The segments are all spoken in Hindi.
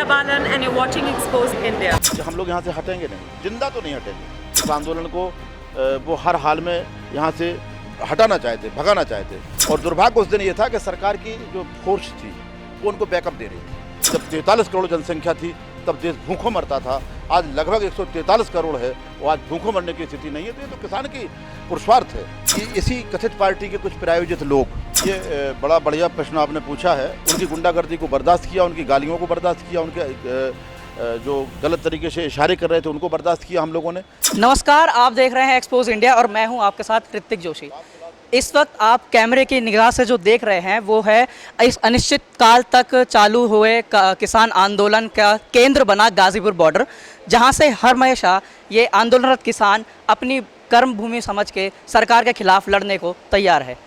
Balan and you're watching Exposed India. हम लोग यहाँ से हटेंगे नहीं, जिंदा तो नहीं हटेंगे। इस आंदोलन को वो हर हाल में यहाँ से हटाना चाहते, भगाना चाहते। और दुर्भाग्य उस दिन ये था कि सरकार की जो फोर्स थी वो उनको बैकअप दे रही थी। जब 43 करोड़ जनसंख्या थी तब देश भूखों मरता था। आज लगभग 143 करोड़ है, वो आज भूखों मरने की स्थिति नहीं है। तो ये तो किसान की पुरुषार्थ है कि इसी कथित पार्टी के कुछ प्रायोजित लोग, ये बड़ा बढ़िया प्रश्न आपने पूछा है। उनकी गुंडागर्दी को बर्दाश्त किया, उनकी गालियों को बर्दाश्त किया, उनके जो गलत तरीके से इशारे कर रहे थे उनको बर्दाश्त किया हम लोगों ने। नमस्कार, आप देख रहे हैं एक्सपोज इंडिया और मैं हूं आपके साथ ऋतिक जोशी। इस वक्त आप कैमरे की निगाह से जो देख रहे हैं वो है इस अनिश्चित काल तक चालू हुए किसान आंदोलन का केंद्र बना गाजीपुर बॉर्डर, जहां से हर हमेशा ये आंदोलनरत किसान अपनी कर्म भूमि समझ के सरकार के खिलाफ लड़ने को तैयार है।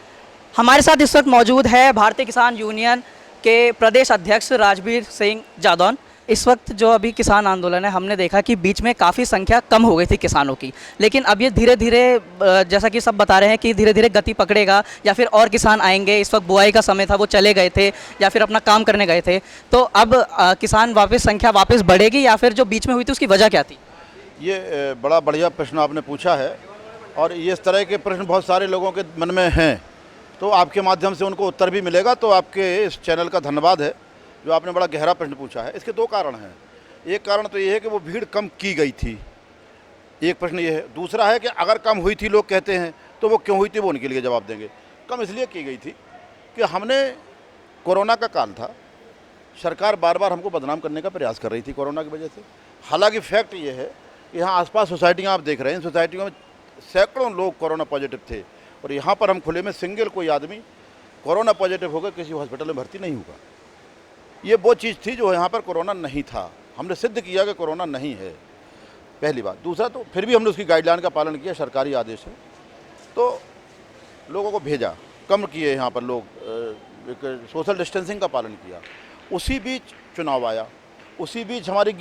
हमारे साथ इस वक्त मौजूद है भारतीय किसान यूनियन के प्रदेश अध्यक्ष राजवीर सिंह जादौन। इस वक्त जो अभी किसान आंदोलन है, हमने देखा कि बीच में काफ़ी संख्या कम हो गई थी किसानों की, लेकिन अब ये धीरे धीरे जैसा कि सब बता रहे हैं कि धीरे धीरे गति पकड़ेगा या फिर और किसान आएंगे। इस वक्त बुआई का समय था, वो चले गए थे या फिर अपना काम करने गए थे। तो अब किसान संख्या वापस बढ़ेगी या फिर जो बीच में हुई थी उसकी वजह क्या थी? ये बड़ा बढ़िया प्रश्न आपने पूछा है और ये इस तरह के प्रश्न बहुत सारे लोगों के मन में हैं, तो आपके माध्यम से उनको उत्तर भी मिलेगा। तो आपके इस चैनल का धन्यवाद है जो आपने बड़ा गहरा प्रश्न पूछा है। इसके दो कारण हैं। एक कारण तो ये है कि वो भीड़ कम की गई थी, एक प्रश्न ये है। दूसरा है कि अगर कम हुई थी लोग कहते हैं तो वो क्यों हुई थी, वो उनके लिए जवाब देंगे। कम इसलिए की गई थी कि हमने, कोरोना का काल था, सरकार बार बार हमको बदनाम करने का प्रयास कर रही थी कोरोना की वजह से। हालांकि फैक्ट ये है कि यहाँ आसपास सोसाइटियाँ आप देख रहे हैं, इन सोसाइटियों में सैकड़ों लोग कोरोना पॉजिटिव थे और यहाँ पर हम खुले में सिंगल कोई आदमी कोरोना पॉजिटिव होकर किसी हॉस्पिटल में भर्ती नहीं हुआ। ये वो चीज़ थी जो यहाँ पर कोरोना नहीं था। हमने सिद्ध किया कि कोरोना नहीं है, पहली बात। दूसरा, तो फिर भी हमने उसकी गाइडलाइन का पालन किया, सरकारी आदेश है, तो लोगों को भेजा, कम किए यहाँ पर लोग, एक सोशल डिस्टेंसिंग का पालन किया। उसी बीच चुनाव आया, उसी बीच हमारी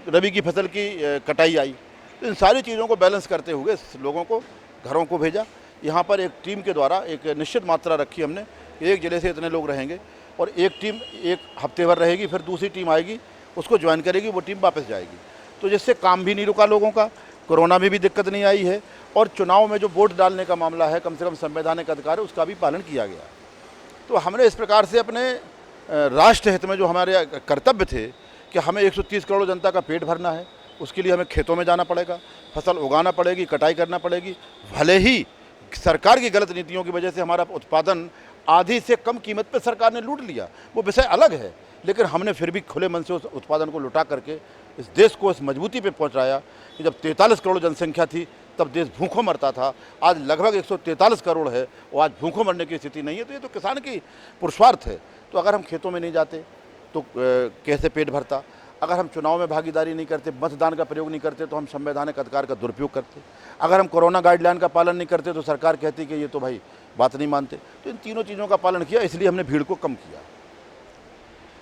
रबी की फसल की कटाई आई। तो इन सारी चीज़ों को बैलेंस करते हुए लोगों को घरों को भेजा। यहाँ पर एक टीम के द्वारा एक निश्चित मात्रा रखी हमने, एक ज़िले से इतने लोग रहेंगे और एक टीम एक हफ्ते भर रहेगी, फिर दूसरी टीम आएगी, उसको ज्वाइन करेगी, वो टीम वापस जाएगी। तो जिससे काम भी नहीं रुका लोगों का, कोरोना में भी दिक्कत नहीं आई है और चुनाव में जो वोट डालने का मामला है, कम से कम संवैधानिक अधिकार है, उसका भी पालन किया गया। तो हमने इस प्रकार से अपने राष्ट्र हित में जो हमारे कर्तव्य थे कि हमें 130 करोड़ जनता का पेट भरना है, उसके लिए हमें खेतों में जाना पड़ेगा, फसल उगाना पड़ेगी, कटाई करना पड़ेगी। भले ही सरकार की गलत नीतियों की वजह से हमारा उत्पादन आधी से कम कीमत पर सरकार ने लूट लिया, वो विषय अलग है, लेकिन हमने फिर भी खुले मन से उस उत्पादन को लुटा करके इस देश को इस मजबूती पे पहुंचाया कि जब 43 करोड़ जनसंख्या थी तब देश भूखों मरता था। आज लगभग 143 करोड़ है, वो आज भूखों मरने की स्थिति नहीं है। तो ये तो किसान की पुरुषार्थ है। तो अगर हम खेतों में नहीं जाते तो कैसे पेट भरता? अगर हम चुनाव में भागीदारी नहीं करते, मतदान का प्रयोग नहीं करते, तो हम संवैधानिक अधिकार का दुरुपयोग करते। अगर हम कोरोना गाइडलाइन का पालन नहीं करते तो सरकार कहती कि ये तो भाई बात नहीं मानते। तो इन तीनों चीज़ों का पालन किया, इसलिए हमने भीड़ को कम किया।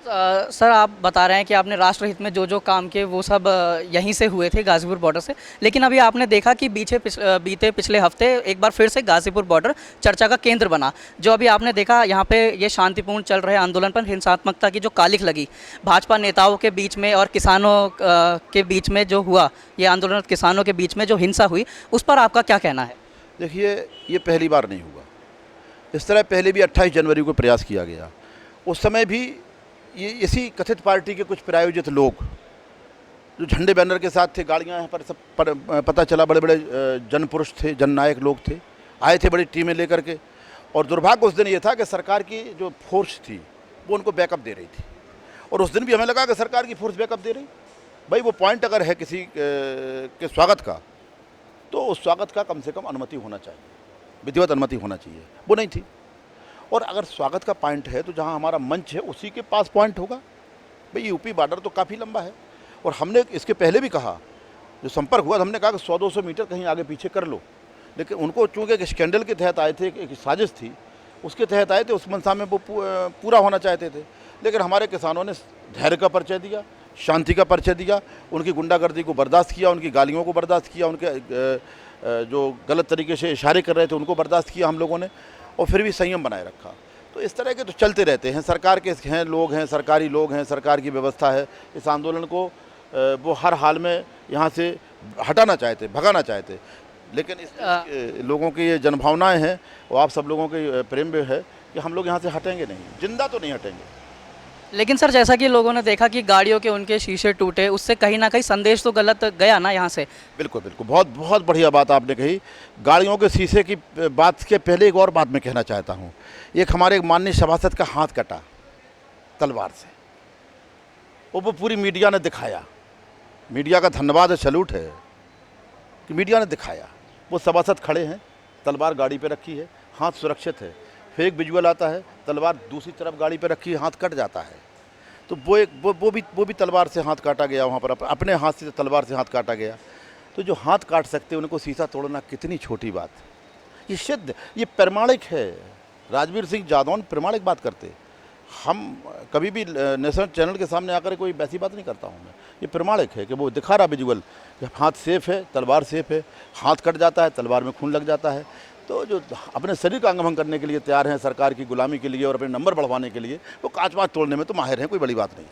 सर, आप बता रहे हैं कि आपने राष्ट्रहित में जो जो काम किए वो सब यहीं से हुए थे, गाजीपुर बॉर्डर से, लेकिन अभी आपने देखा कि बीते पिछले हफ्ते एक बार फिर से गाजीपुर बॉर्डर चर्चा का केंद्र बना। जो अभी आपने देखा यहाँ पे ये शांतिपूर्ण चल रहे आंदोलन पर हिंसात्मकता की जो कालिख लगी भाजपा नेताओं के बीच में और किसानों के बीच में जो हुआ, ये आंदोलन किसानों के बीच में जो हिंसा हुई, उस पर आपका क्या कहना है? देखिए, ये पहली बार नहीं हुआ। इस तरह पहले भी 28 जनवरी को प्रयास किया गया। उस समय भी ये इसी कथित पार्टी के कुछ प्रायोजित लोग जो झंडे बैनर के साथ थे, गाड़ियां यहाँ पर सब पता चला बड़े बड़े जनपुरुष थे, जननायक लोग थे, आए थे बड़ी टीमें लेकर के। और दुर्भाग्य उस दिन ये था कि सरकार की जो फोर्स थी वो उनको बैकअप दे रही थी। और उस दिन भी हमें लगा कि सरकार की फोर्स बैकअप दे रही, भाई वो पॉइंट अगर है किसी के स्वागत का, तो उस स्वागत का कम से कम अनुमति होना चाहिए, विधिवत अनुमति होना चाहिए, वो नहीं थी। और अगर स्वागत का पॉइंट है तो जहां हमारा मंच है उसी के पास पॉइंट होगा। भाई यूपी बॉर्डर तो काफ़ी लंबा है और हमने इसके पहले भी कहा, जो संपर्क हुआ, हमने कहा कि 100-200 मीटर कहीं आगे पीछे कर लो। लेकिन उनको चूँकि एक स्कैंडल के तहत आए थे, एक साजिश थी, उसके तहत आए थे, उस मनसा में वो पूरा होना चाहते थे। लेकिन हमारे किसानों ने धैर्य का परिचय दिया, शांति का परिचय दिया, उनकी गुंडागर्दी को बर्दाश्त किया, उनकी गालियों को बर्दाश्त किया, उनके जो गलत तरीके से इशारे कर रहे थे उनको बर्दाश्त किया हम लोगों ने, और फिर भी संयम बनाए रखा। तो इस तरह के तो चलते रहते हैं। सरकार के हैं लोग हैं, सरकारी लोग हैं, सरकार की व्यवस्था है। इस आंदोलन को वो हर हाल में यहाँ से हटाना चाहते, भगाना चाहते, लेकिन इस लोगों की ये जनभावनाएं हैं और आप सब लोगों के प्रेम में है कि हम लोग यहाँ से हटेंगे नहीं, जिंदा तो नहीं हटेंगे। लेकिन सर जैसा कि लोगों ने देखा कि गाड़ियों के उनके शीशे टूटे, उससे कहीं ना कहीं संदेश तो गलत गया ना यहाँ से। बिल्कुल बिल्कुल, बहुत बहुत बढ़िया बात आपने कही। गाड़ियों के शीशे की बात के पहले एक और बात मैं कहना चाहता हूँ। एक हमारे माननीय सभासद का हाथ कटा तलवार से, वो पूरी मीडिया ने दिखाया। मीडिया का धन्यवाद है, सैल्यूट है कि मीडिया ने दिखाया। वो सभासद खड़े हैं, तलवार गाड़ी पे रखी है, हाथ सुरक्षित है। फिर एक विजुअल आता है, तलवार दूसरी तरफ गाड़ी पे रखी है, हाथ कट जाता है। तो वो भी तलवार से हाथ काटा गया वहाँ पर, अपने हाथ से तलवार से हाथ काटा गया। तो जो हाथ काट सकते हैं उनको शीशा तोड़ना कितनी छोटी बात है। ये सिद्ध, ये प्रमाणिक है। राजवीर सिंह जादौन प्रमाणिक बात करते। हम कभी भी नेशनल चैनल के सामने आकर कोई वैसी बात नहीं करता हूँ मैं। ये प्रमाणिक है कि वो दिखा रहा विजुअल कि हाथ सेफ है, तलवार सेफ है। हाथ कट जाता है, तलवार में खून लग जाता है। तो जो अपने शरीर का अंगभंग करने के लिए तैयार हैं सरकार की गुलामी के लिए और अपने नंबर बढ़वाने के लिए, वो कांच वाँच तोड़ने में तो माहिर हैं, कोई बड़ी बात नहीं।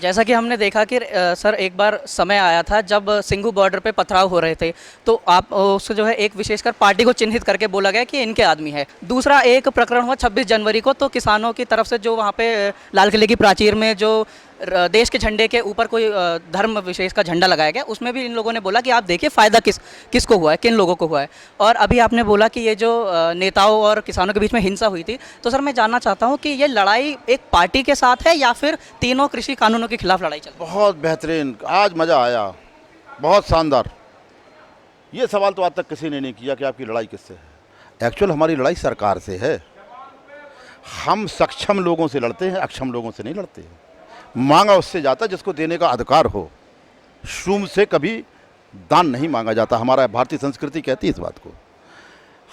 जैसा कि हमने देखा कि सर एक बार समय आया था जब सिंघू बॉर्डर पे पथराव हो रहे थे, तो आप उससे जो है एक विशेषकर पार्टी को चिन्हित करके बोला गया कि इनके आदमी है। दूसरा एक प्रकरण हुआ 26 जनवरी को, तो किसानों की तरफ से जो वहाँ पे लाल किले की प्राचीर में जो देश के झंडे के ऊपर कोई धर्म विशेष का झंडा लगाया गया, उसमें भी इन लोगों ने बोला कि आप देखिए फ़ायदा किसको हुआ है, किन लोगों को हुआ है। और अभी आपने बोला कि ये जो नेताओं और किसानों के बीच में हिंसा हुई थी, तो सर मैं जानना चाहता हूँ कि ये लड़ाई एक पार्टी के साथ है या फिर तीनों कृषि कानूनों के खिलाफ लड़ाई चल रही है? बहुत बेहतरीन, आज मज़ा आया, बहुत शानदार। ये सवाल तो आज तक किसी ने नहीं किया कि आपकी लड़ाई किससे है। एक्चुअल हमारी लड़ाई सरकार से है। हम सक्षम लोगों से लड़ते हैं, अक्षम लोगों से नहीं लड़ते हैं। मांगा उससे जाता जिसको देने का अधिकार हो। शूम से कभी दान नहीं मांगा जाता। हमारा भारतीय संस्कृति कहती है इस बात को।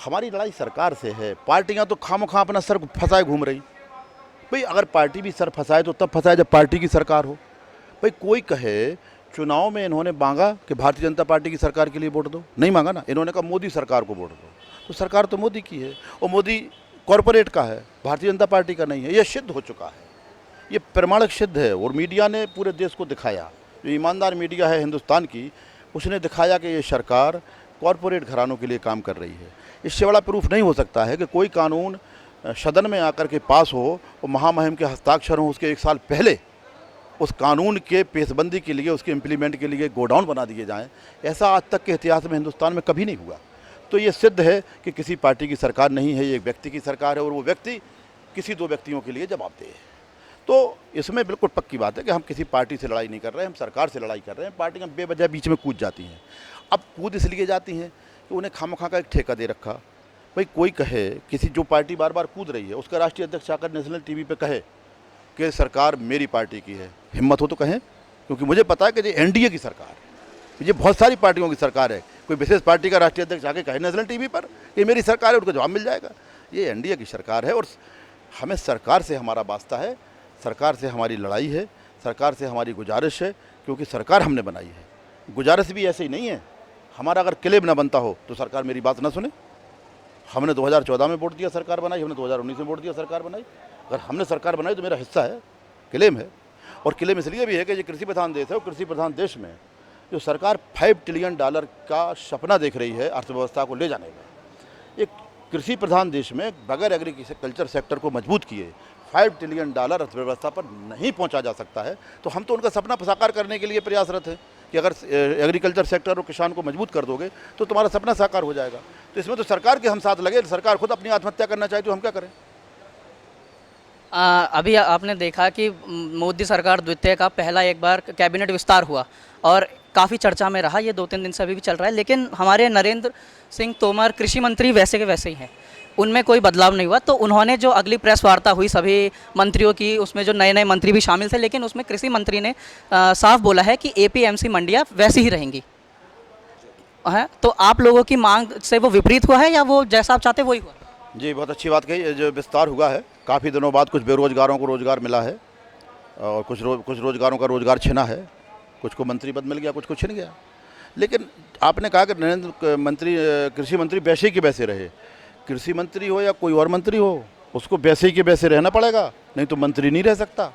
हमारी लड़ाई सरकार से है। पार्टियां तो खामोखा अपना सर फंसाए घूम रही। भाई अगर पार्टी भी सर फंसाए तो तब फंसाए जब पार्टी की सरकार हो। भाई कोई कहे चुनाव में इन्होंने मांगा कि भारतीय जनता पार्टी की सरकार के लिए वोट दो, नहीं मांगा ना। इन्होंने कहा मोदी सरकार को वोट दो, तो सरकार तो मोदी की है और मोदी कॉरपोरेट का है, भारतीय जनता पार्टी का नहीं है। यह सिद्ध हो चुका है, ये प्रमाणिक सिद्ध है। और मीडिया ने पूरे देश को दिखाया, जो ईमानदार मीडिया है हिंदुस्तान की, उसने दिखाया कि ये सरकार कॉरपोरेट घरानों के लिए काम कर रही है। इससे बड़ा प्रूफ नहीं हो सकता है कि कोई कानून सदन में आकर के पास हो और महामहिम के हस्ताक्षर हों, उसके 1 साल पहले उस कानून के पेशबंदी के लिए, उसके इम्प्लीमेंट के लिए गोडाउन बना दिए जाएं। ऐसा आज तक के इतिहास में हिंदुस्तान में कभी नहीं हुआ। तो ये सिद्ध है कि किसी पार्टी की सरकार नहीं है, ये एक व्यक्ति की सरकार है और वो व्यक्ति किसी 2 व्यक्तियों के लिए जवाबदेह है। तो इसमें बिल्कुल पक्की बात है कि हम किसी पार्टी से लड़ाई नहीं कर रहे हैं, हम सरकार से लड़ाई कर रहे हैं। पार्टियां बेवजह बीच में कूद जाती हैं। अब कूद इसलिए जाती हैं कि उन्हें खामखा का एक ठेका दे रखा। भाई कोई कहे, किसी जो पार्टी बार बार कूद रही है उसका राष्ट्रीय अध्यक्ष आकर नेशनल टीवी पे कहे कि सरकार मेरी पार्टी की है, हिम्मत हो तो कहें। क्योंकि मुझे पता है कि ये एनडीए की सरकार है, ये बहुत सारी पार्टियों की सरकार है। कोई विशेष पार्टी का राष्ट्रीय अध्यक्ष आके कहे नेशनल टीवी पर कि मेरी सरकार है, उनको जवाब मिल जाएगा। ये एनडीए की सरकार है और हमें सरकार से हमारा वास्ता है, सरकार से हमारी लड़ाई है, सरकार से हमारी गुजारिश है, क्योंकि सरकार हमने बनाई है। गुजारिश भी ऐसे ही नहीं है, हमारा अगर क्लेम ना बनता हो तो सरकार मेरी बात ना सुने। हमने 2014 में वोट दिया, सरकार बनाई। हमने 2019 में वोट दिया, सरकार बनाई। अगर हमने सरकार बनाई तो मेरा हिस्सा है, क्लेम है। और क्लेम इसलिए भी है कि ये कृषि प्रधान देश है और कृषि प्रधान देश में जो सरकार $5 ट्रिलियन का सपना देख रही है अर्थव्यवस्था को ले जाने का, एक कृषि प्रधान देश में बगैर एग्रीकल्चर सेक्टर को मजबूत किए $5 ट्रिलियन अर्थव्यवस्था पर नहीं पहुंचा जा सकता है। तो हम तो उनका सपना साकार करने के लिए प्रयासरत हैं कि अगर एग्रीकल्चर सेक्टर और किसान को मजबूत कर दोगे तो तुम्हारा सपना साकार हो जाएगा। तो इसमें तो सरकार के हम साथ लगे। सरकार खुद अपनी आत्महत्या करना चाहे तो हम क्या करें? अभी आपने देखा कि मोदी सरकार द्वितीय का पहला एक बार कैबिनेट विस्तार हुआ और काफ़ी चर्चा में रहा। ये 2-3 दिन से अभी भी चल रहा है, लेकिन हमारे नरेंद्र सिंह तोमर कृषि मंत्री वैसे के वैसे ही हैं, उनमें कोई बदलाव नहीं हुआ। तो उन्होंने जो अगली प्रेस वार्ता हुई सभी मंत्रियों की, उसमें जो नए नए मंत्री भी शामिल थे, लेकिन उसमें कृषि मंत्री ने साफ बोला है कि एपीएमसी मंडियाँ वैसी ही रहेंगी। है तो आप लोगों की मांग से वो विपरीत हुआ है या वो जैसा आप चाहते वही हुआ? जी, बहुत अच्छी बात कही। जो विस्तार हुआ है, काफ़ी दिनों बाद कुछ बेरोजगारों को रोज़गार मिला है और कुछ रोज़गारों का रोज़गार छिना है। कुछ को मंत्री पद मिल गया, कुछ को छिन गया। लेकिन आपने कहा कि नरेंद्र मंत्री कृषि मंत्री वैसे के वैसे रहे। कृषि मंत्री हो या कोई और मंत्री हो, उसको वैसे ही के वैसे रहना पड़ेगा, नहीं तो मंत्री नहीं रह सकता।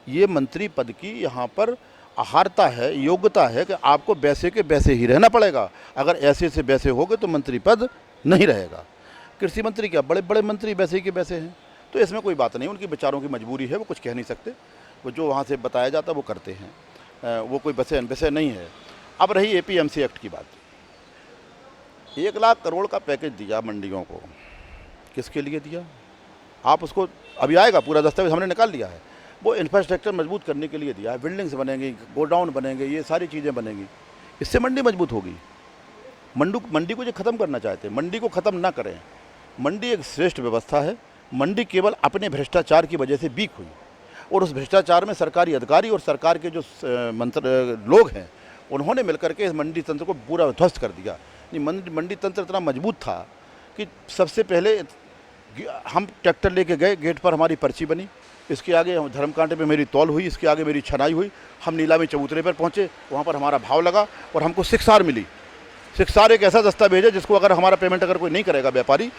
ये मंत्री पद की यहाँ पर अहारता है, योग्यता है कि आपको वैसे के वैसे ही रहना पड़ेगा। अगर ऐसे से वैसे होगे तो मंत्री पद नहीं रहेगा। कृषि मंत्री क्या, बड़े बड़े मंत्री वैसे ही के वैसे हैं, तो इसमें कोई बात नहीं। उनकी बेचारों की मजबूरी है, वो कुछ कह नहीं सकते, वो जो वहाँ से बताया जाता है वो करते हैं, वो कोई वैसे नहीं है। अब रही APMC एक्ट की बात, 1 लाख करोड़ का पैकेज दिया मंडियों को, किसके लिए दिया? आप उसको, अभी आएगा पूरा दस्तावेज हमने निकाल लिया है, वो इंफ्रास्ट्रक्चर मजबूत करने के लिए दिया है। बिल्डिंग्स बनेंगी, गोडाउन बनेंगे, ये सारी चीज़ें बनेंगी, इससे मंडी मजबूत होगी। मंडी को जो ख़त्म करना चाहते हैं, मंडी को ख़त्म ना करें। मंडी एक श्रेष्ठ व्यवस्था है। मंडी केवल अपने भ्रष्टाचार की वजह से वीक हुई, और उस भ्रष्टाचार में सरकारी अधिकारी और सरकार के जो लोग हैं उन्होंने मिलकर के इस मंडी तंत्र को पूरा ध्वस्त कर दिया। मंडी तंत्र इतना मजबूत था कि सबसे पहले हम ट्रैक्टर लेके गए, गेट पर हमारी पर्ची बनी, इसके आगे धर्मकांटे पे मेरी तौल हुई, इसके आगे मेरी छनाई हुई, हम नीलामी चबूतरे पर पहुँचे, वहाँ पर हमारा भाव लगा और हमको 6R मिली। 6R एक ऐसा दस्तावेज है जिसको अगर हमारा पेमेंट अगर कोई नहीं करेगा व्यापारी,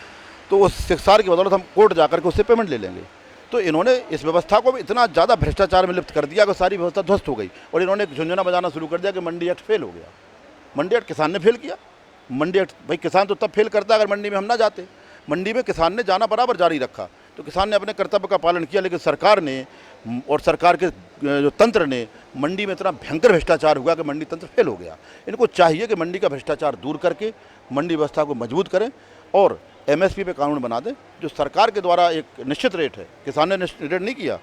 तो उस 6R की बदौलत हम कोर्ट जाकर के उससे पेमेंट ले लेंगे। तो इन्होंने इस व्यवस्था को भी इतना ज़्यादा भ्रष्टाचार में लिप्त कर दिया कि सारी व्यवस्था ध्वस्त हो गई, और इन्होंने झुंझुना बजाना शुरू कर दिया कि मंडी एक्ट फेल हो गया। मंडी एक्ट किसान ने फेल किया। मंडी एक्ट, भाई किसान तो तब फेल करता अगर मंडी में हम ना जाते। मंडी में किसान ने जाना बराबर जारी रखा, तो किसान ने अपने कर्तव्य का पालन किया, लेकिन सरकार ने और सरकार के जो तंत्र ने मंडी में इतना भयंकर भ्रष्टाचार हुआ कि मंडी तंत्र फेल हो गया। इनको चाहिए कि मंडी का भ्रष्टाचार दूर करके मंडी व्यवस्था को मजबूत करें और MSP पे कानून बना दें, जो सरकार के द्वारा एक निश्चित रेट है। किसान ने निश्चित रेट नहीं किया,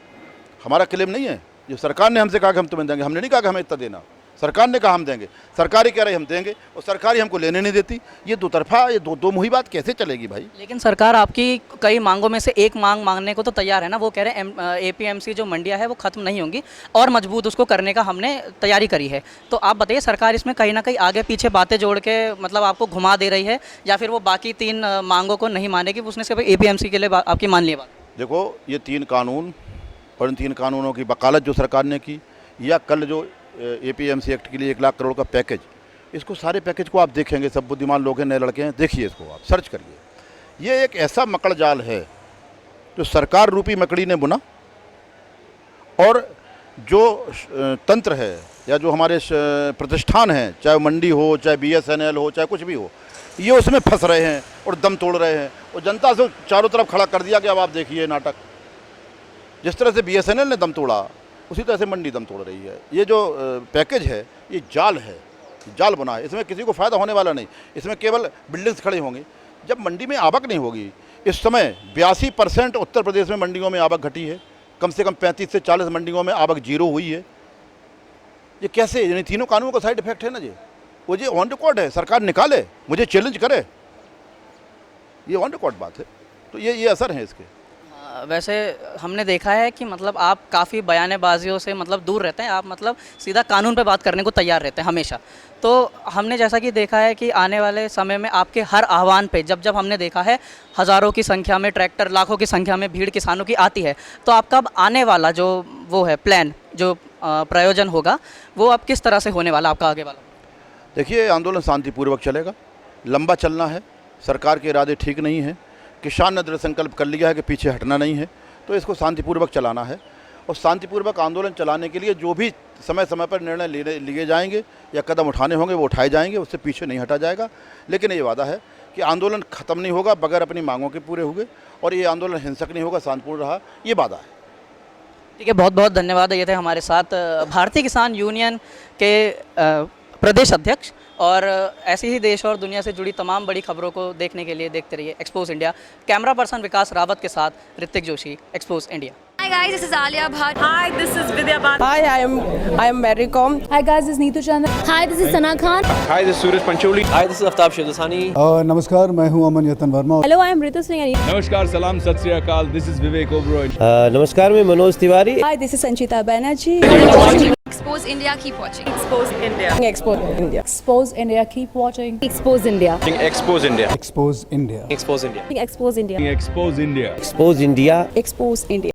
हमारा क्लेम नहीं है, जो सरकार ने हमसे कहा कि हम तुम्हें देंगे, हमने नहीं कहा कि हमें इतना देना, सरकार ने कहा हम देंगे, सरकार ही कह रही हम देंगे और सरकार ही हमको लेने नहीं देती। ये दो तरफा, ये दो मुही बात कैसे चलेगी भाई? लेकिन सरकार आपकी कई मांगों में से एक मांग मांगने को तो तैयार है ना। वो कह रहे हैं APMC जो मंडियां है वो ख़त्म नहीं होंगी और मजबूत उसको करने का हमने तैयारी करी है। तो आप बताइए, सरकार इसमें कहीं ना कहीं आगे पीछे बातें जोड़ के मतलब आपको घुमा दे रही है, या फिर वो बाकी 3 मांगों को नहीं मानेगी, उसने सिर्फ APMC के लिए आपकी मान ली बात? देखो, ये 3 कानून और इन 3 कानूनों की वकालत जो सरकार ने की, या कल जो APMC एक्ट के लिए 1 लाख करोड़ का पैकेज, इसको सारे पैकेज को आप देखेंगे, सब बुद्धिमान लोग हैं, नए लड़के हैं, देखिए इसको आप सर्च करिए। ये एक ऐसा मकड़ जाल है जो सरकार रूपी मकड़ी ने बुना, और जो तंत्र है या जो हमारे प्रतिष्ठान हैं, चाहे मंडी हो, चाहे BSNL हो, चाहे कुछ भी हो, ये उसमें फंस रहे हैं और दम तोड़ रहे हैं, और जनता से चारों तरफ खड़ा कर दिया कि अब आप देखिए नाटक। जिस तरह से BSNL ने दम तोड़ा, उसी तरह से मंडी दम तोड़ रही है। ये जो पैकेज है ये जाल है, जाल बना है, इसमें किसी को फ़ायदा होने वाला नहीं। इसमें केवल बिल्डिंग्स खड़ी होंगी। जब मंडी में आवक नहीं होगी, इस समय 82% उत्तर प्रदेश में मंडियों में आवक घटी है, कम से कम 35 से 40 मंडियों में आवक 0 हुई है। ये कैसे? यानी तीनों कानूनों का साइड इफेक्ट है ना। वो ये ऑन रिकॉर्ड है, सरकार निकाले, मुझे चैलेंज करे, ये ऑन रिकॉर्ड बात है। तो ये असर है इसके। वैसे हमने देखा है कि मतलब आप काफ़ी बयानेबाजियों से मतलब दूर रहते हैं, आप मतलब सीधा कानून पे बात करने को तैयार रहते हैं हमेशा। तो हमने जैसा कि देखा है कि आने वाले समय में आपके हर आह्वान पे जब हमने देखा है हज़ारों की संख्या में ट्रैक्टर, लाखों की संख्या में भीड़ किसानों की आती है, तो आपका अब आने वाला जो वो है प्लान, जो प्रयोजन होगा, वो अब किस तरह से होने वाला आपका आगे वाला? देखिए, आंदोलन शांतिपूर्वक चलेगा, लंबा चलना है, सरकार के इरादे ठीक नहीं हैं, किसान ने दृढ़ संकल्प कर लिया है कि पीछे हटना नहीं है, तो इसको शांतिपूर्वक चलाना है। और शांतिपूर्वक आंदोलन चलाने के लिए जो भी समय समय पर निर्णय लिए जाएंगे या कदम उठाने होंगे वो उठाए जाएंगे, उससे पीछे नहीं हटा जाएगा। लेकिन ये वादा है कि आंदोलन ख़त्म नहीं होगा बगैर अपनी मांगों के पूरे हुए, और ये आंदोलन हिंसक नहीं होगा, शांतिपूर्ण रहा, ये वादा है। ठीक है, बहुत बहुत धन्यवाद। ये थे हमारे साथ भारतीय किसान यूनियन के प्रदेश अध्यक्ष, और ऐसी ही देश और दुनिया से जुड़ी तमाम बड़ी खबरों को देखने के लिए देखते रहिए एक्सपोज इंडिया। कैमरा पर्सन विकास रावत के साथ Hrithik Joshi, expose India. Hi guys, this is Alia Bhatt. Hi, this is Vidya Bhatt. Hi, I am Mary Com. Hi guys, this is Neetu Chandra. Hi, this is Sana Khan. Hi, this is Suraj Pancholi. Hi, this is Aftab Shivdasani. नमस्कार, मैं हूं अमन यतन Verma. Hello, I am Ritu Singh. नमस्कार, सलाम, सत श्री अकाल. This is Vivek Oberoi. नमस्कार, मैं Manoj Tiwari. Hi, this is Sanchita Banerjee. Expose India, keep watching. Expose India. Expose India. Expose India, keep watching. Expose India. Expose India. Expose India. Expose India. Expose India. Expose India. Expose India. Expose India.